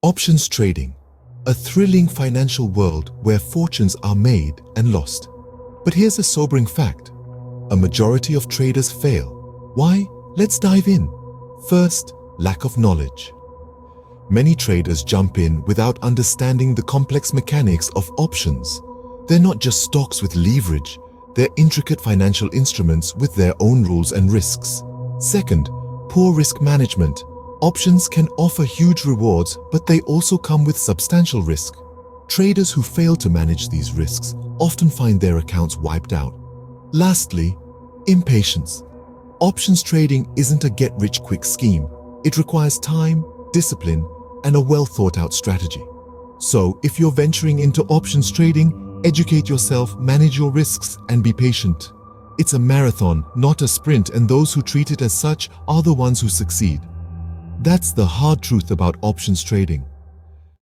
Options trading, a thrilling financial world where fortunes are made and lost. But here's a sobering fact. A majority of traders fail. Why? Let's dive in. First, lack of knowledge. Many traders jump in without understanding the complex mechanics of options. They're not just stocks with leverage, they're intricate financial instruments with their own rules and risks. Second, poor risk management. Options can offer huge rewards, but they also come with substantial risk. Traders who fail to manage these risks often find their accounts wiped out. Lastly, impatience. Options trading isn't a get-rich-quick scheme. It requires time, discipline, and a well-thought-out strategy. So, if you're venturing into options trading, educate yourself, manage your risks, and be patient. It's a marathon, not a sprint, and those who treat it as such are the ones who succeed. That's the hard truth about options trading.